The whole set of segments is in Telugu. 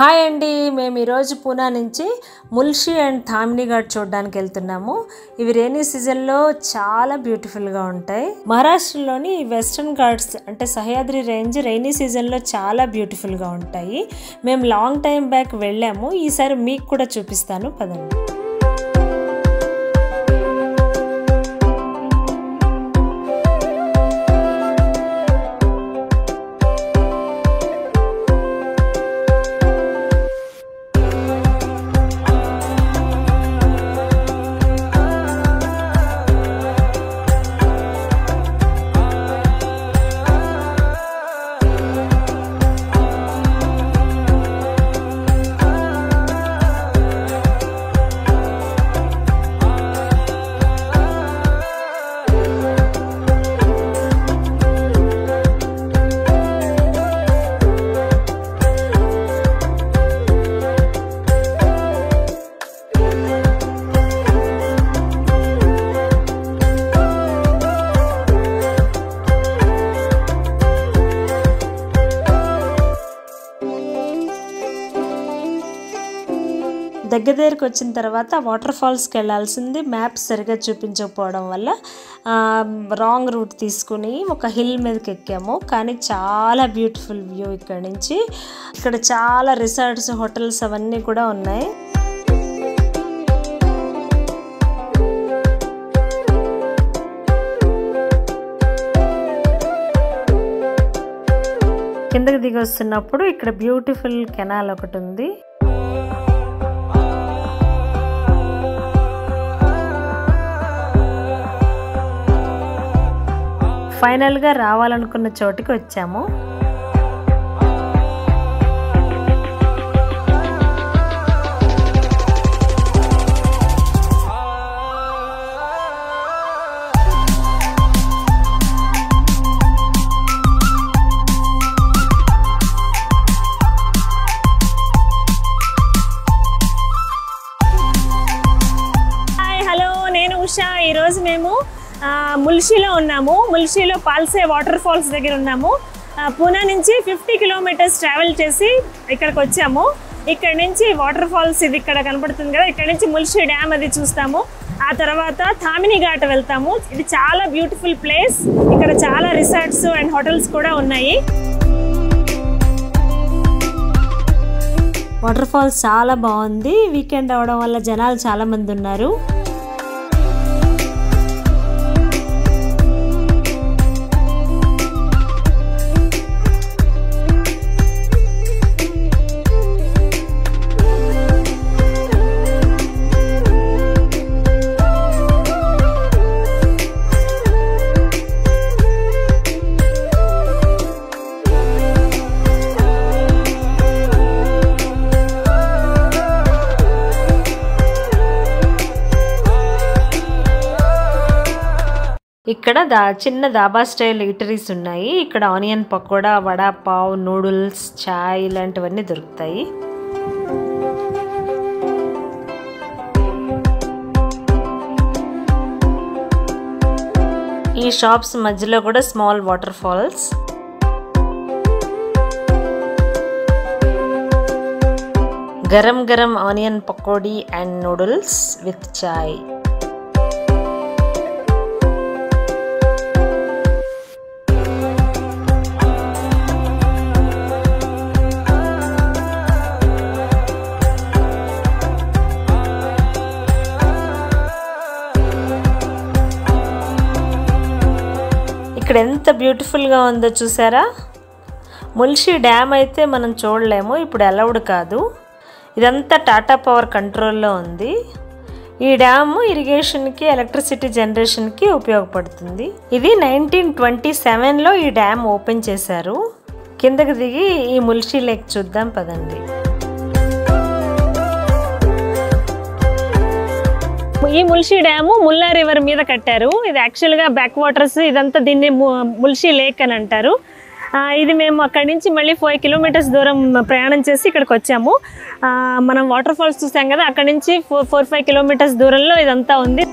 హాయ్ అండి, మేము ఈరోజు పూనా నుంచి ముల్షి అండ్ థామిని ఘాట్ చూడడానికి వెళ్తున్నాము. ఇవి రైనీ సీజన్లో చాలా బ్యూటిఫుల్గా ఉంటాయి. మహారాష్ట్రలోని వెస్టర్న్ ఘాట్స్ అంటే సహ్యాద్రి రేంజ్ రైనీ సీజన్లో చాలా బ్యూటిఫుల్గా ఉంటాయి. మేము లాంగ్ టైం బ్యాక్ వెళ్ళాము. ఈసారి మీకు కూడా చూపిస్తాను, పదండి. దగ్గరికి వచ్చిన తర్వాత వాటర్ ఫాల్స్కి వెళ్ళాల్సింది. మ్యాప్ సరిగా చూపించకపోవడం వల్ల రాంగ్ రూట్ తీసుకుని ఒక హిల్ మీదకి ఎక్కాము. కానీ చాలా బ్యూటిఫుల్ వ్యూ ఇక్కడ నుంచి. ఇక్కడ చాలా రిసార్ట్స్, హోటల్స్ అవన్నీ కూడా ఉన్నాయి. కిందకి దిగి వస్తున్నప్పుడు ఇక్కడ బ్యూటిఫుల్ కెనాల్ ఒకటి ఉంది. ఫైనల్గా రావాలనుకున్న చోటుకి వచ్చాము. హాయ్, హలో, నేను ఉషా. ఈరోజు మేము ముల్షిలో ఉన్నాము. ముల్షిలో పాల్సే వాటర్ ఫాల్స్ దగ్గర ఉన్నాము. పూనా నుంచి 50 కిలోమీటర్స్ ట్రావెల్ చేసి ఇక్కడికి వచ్చాము. ఇక్కడ నుంచి వాటర్ ఫాల్స్ ఇది ఇక్కడ కనపడుతుంది కదా, ఇక్కడ నుంచి ముల్షి డ్యామ్ అది చూస్తాము. ఆ తర్వాత థామిని ఘాట్ వెళ్తాము. ఇది చాలా బ్యూటిఫుల్ ప్లేస్. ఇక్కడ చాలా రిసార్ట్స్ అండ్ హోటల్స్ కూడా ఉన్నాయి. వాటర్ ఫాల్స్ చాలా బాగుంది. వీకెండ్ అవడం వల్ల జనాలు చాలా మంది ఉన్నారు. ఇక్కడ చిన్న దాబా స్టైల్ ఈటరీస్ ఉన్నాయి. ఇక్కడ ఆనియన్ పకోడా, వడా పావ్, నూడిల్స్, చాయ్ ఇలాంటివన్నీ దొరుకుతాయి. ఈ షాప్స్ మధ్యలో కూడా స్మాల్ వాటర్ ఫాల్స్. గరం గరం onion pakodi and noodles with chai. ఇక్కడ ఎంత బ్యూటిఫుల్గా ఉందో చూసారా. ముల్షి డ్యామ్ అయితే మనం చూడలేము, ఇప్పుడు అలౌడ్ కాదు. ఇదంతా టాటా పవర్ కంట్రోల్లో ఉంది. ఈ డ్యామ్ ఇరిగేషన్కి, ఎలక్ట్రిసిటీ జనరేషన్కి ఉపయోగపడుతుంది. ఇది 1927లో ఈ డ్యామ్ ఓపెన్ చేశారు. కిందకి దిగి ఈ ముల్షి లేక్ చూద్దాం, పదండి. ఈ ముల్షి డ్యాము ముల్లా రివర్ మీద కట్టారు. ఇది యాక్చువల్గా బ్యాక్ వాటర్స్, ఇదంతా దీన్ని ముల్షి లేక్ అని అంటారు. ఇది మేము అక్కడి నుంచి మళ్ళీ 5 కిలోమీటర్స్ దూరం ప్రయాణం చేసి ఇక్కడికి వచ్చాము. మనం వాటర్ ఫాల్స్ చూసాం కదా, అక్కడి నుంచి 4-5 కిలోమీటర్స్ దూరంలో ఇదంతా ఉంది.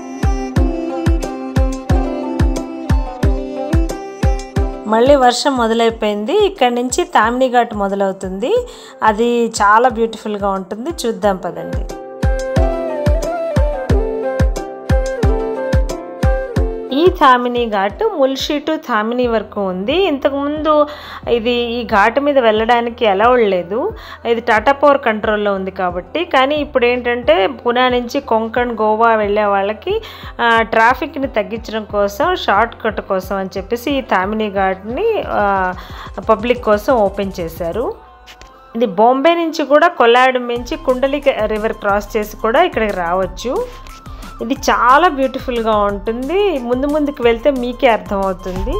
మళ్ళీ వర్షం మొదలైపోయింది. ఇక్కడ నుంచి తామిని ఘాట్ మొదలవుతుంది. అది చాలా బ్యూటిఫుల్గా ఉంటుంది. చూద్దాం పదండి. ఈ థామిని ఘాట్ ముల్షి టు థామిని వరకు ఉంది. ఇంతకుముందు ఇది ఈ ఘాట్ మీద వెళ్ళడానికి అలౌడ్ లేదు. ఇది టాటా పవర్ కంట్రోల్లో ఉంది కాబట్టి. కానీ ఇప్పుడు ఏంటంటే పూనా నుంచి కొంకణ్ గోవా వెళ్ళే వాళ్ళకి ట్రాఫిక్ని తగ్గించడం కోసం, షార్ట్ కట్ కోసం అని చెప్పేసి ఈ థామిని ఘాట్ని పబ్లిక్ కోసం ఓపెన్ చేశారు. ఇది బాంబే నుంచి కూడా కొల్లాడు నుంచి కుండలిక రివర్ క్రాస్ చేసి కూడా ఇక్కడికి రావచ్చు. ఇది చాలా బ్యూటిఫుల్గా ఉంటుంది. ముందుకు వెళ్తే మీకే అర్థమవుతుంది.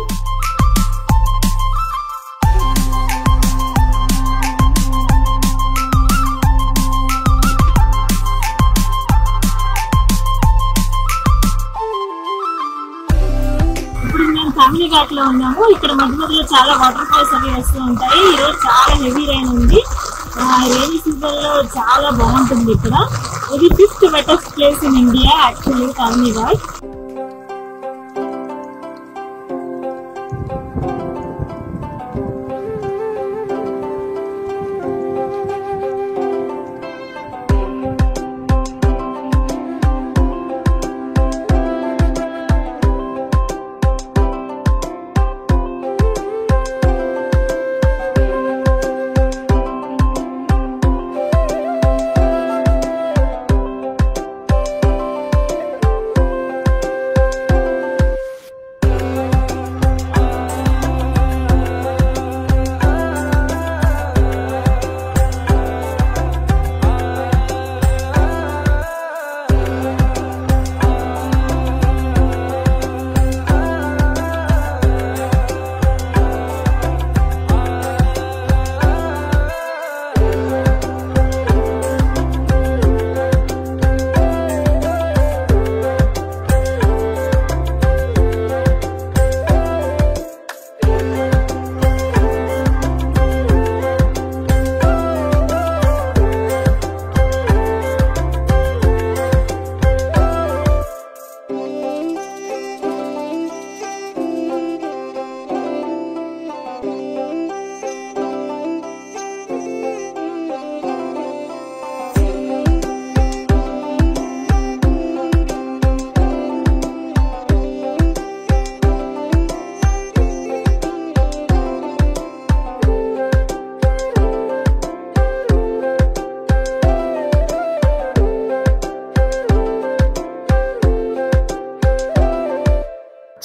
ఇప్పుడు మేము తామిని ఘాట్లో ఉన్నాము. ఇక్కడ మధ్యలో చాలా వాటర్ ఫాల్స్ అవి వస్తూ ఉంటాయి. ఈరోజు చాలా హెవీ రైన్ ఉంది. రైనీ సీజన్ లో చాలా బాగుంటుంది ఇక్కడ. ఇది 5th wettest place in India actually Tamhini Ghat.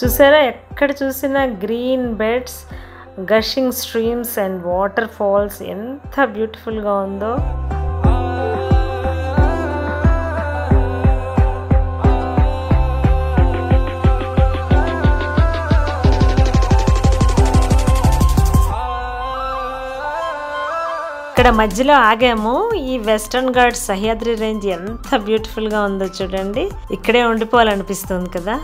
చూసారా, ఎక్కడ చూసినా green beds, gushing streams and water falls ఎంత బ్యూటిఫుల్గా ఉందో. ఇక్కడ మధ్యలో ఆగాము. ఈ వెస్టర్న్ ఘాట్స్ సహ్యాద్రి రేంజ్ ఎంత బ్యూటిఫుల్గా ఉందో చూడండి. ఇక్కడే ఉండిపోవాలనిపిస్తుంది కదా.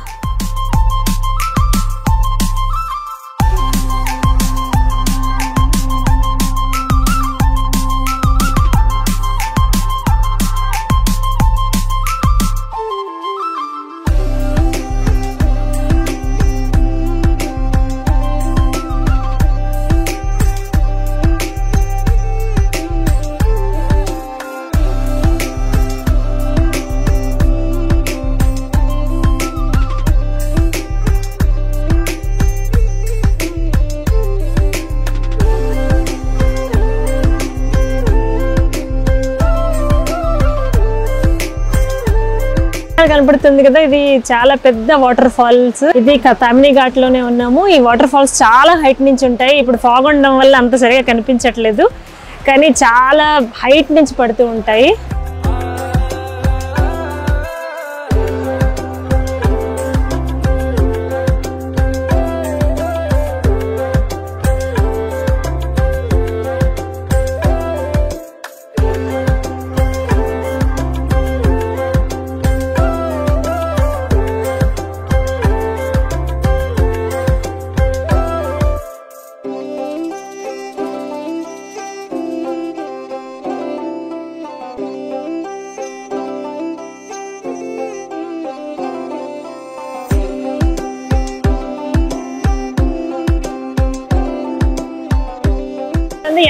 కనబడుతుంది కదా, ఇది చాలా పెద్ద వాటర్ ఫాల్స్. ఇది తామిని ఘాట్ లోనే ఉన్నాము. ఈ వాటర్ ఫాల్స్ చాలా హైట్ నుంచి ఉంటాయి. ఇప్పుడు ఫాగ్ ఉండడం వల్ల అంత సరిగా కనిపించట్లేదు, కానీ చాలా హైట్ నుంచి పడుతూ ఉంటాయి.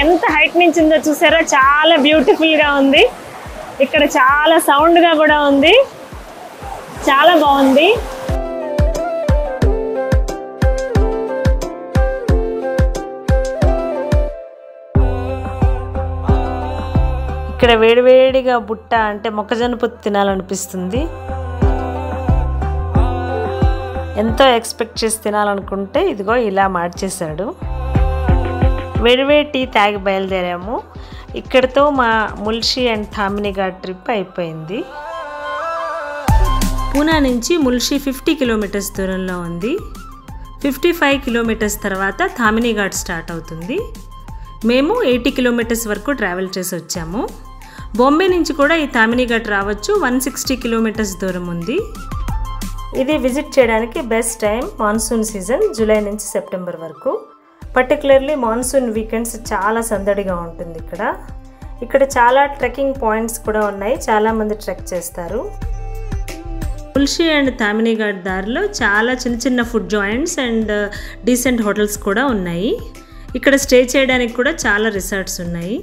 ఎంత హైట్ నుంచి ఉందో చూసారా, చాలా బ్యూటిఫుల్ గా ఉంది. ఇక్కడ చాలా సౌండ్ గా కూడా ఉంది, చాలా బాగుంది. ఇక్కడ వేడివేడిగా బుట్ట అంటే మొక్కజొన్న పొత్తు తినాలనిపిస్తుంది. ఎంతో ఎక్స్పెక్ట్ చేసి తినాలనుకుంటే ఇదిగో ఇలా మార్చేశాడు. వేడివేడి టీ తాగి బయలుదేరాము. ఇక్కడితో మా ముల్షి అండ్ థామిని ఘాట్ ట్రిప్ అయిపోయింది. పూనా నుంచి ముల్షి 50 కిలోమీటర్స్ దూరంలో ఉంది. 55 కిలోమీటర్స్ తర్వాత థామిని ఘాట్ స్టార్ట్ అవుతుంది. మేము 80 కిలోమీటర్స్ వరకు ట్రావెల్ చేసి వచ్చాము. బాంబే నుంచి కూడా ఈ థామిని ఘాట్ రావచ్చు. 160 కిలోమీటర్స్ దూరం ఉంది. ఇది విజిట్ చేయడానికి best time monsoon season, July నుంచి సెప్టెంబర్ వరకు. పర్టికులర్లీ మాన్సూన్ వీకెండ్స్ చాలా సందడిగా ఉంటుంది ఇక్కడ చాలా ట్రెక్కింగ్ పాయింట్స్ కూడా ఉన్నాయి. చాలామంది ట్రెక్ చేస్తారు. ముల్షి అండ్ థామిని ఘాట్ దారిలో చాలా చిన్న చిన్న food joints and decent hotels కూడా ఉన్నాయి. ఇక్కడ స్టే చేయడానికి కూడా చాలా రిసార్ట్స్ ఉన్నాయి.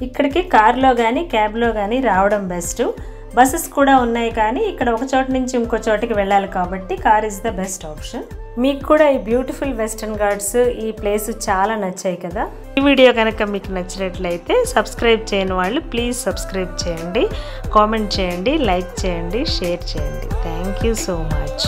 ఇక్కడికి కార్లో కానీ క్యాబ్లో కానీ రావడం బెస్ట్. బస్సెస్ కూడా ఉన్నాయి, కానీ ఇక్కడ ఒక చోట నుంచి ఇంకో చోటికి వెళ్ళాలి కాబట్టి car is the best option. మీకు కూడా ఈ బ్యూటిఫుల్ వెస్టర్న్ ఘాట్స్, ఈ ప్లేస్ చాలా నచ్చాయి కదా. ఈ వీడియో కనుక మీకు నచ్చినట్లయితే సబ్స్క్రైబ్ చేయని వాళ్ళు ప్లీజ్ సబ్స్క్రైబ్ చేయండి, కామెంట్ చేయండి, లైక్ చేయండి, షేర్ చేయండి. Thank you so much.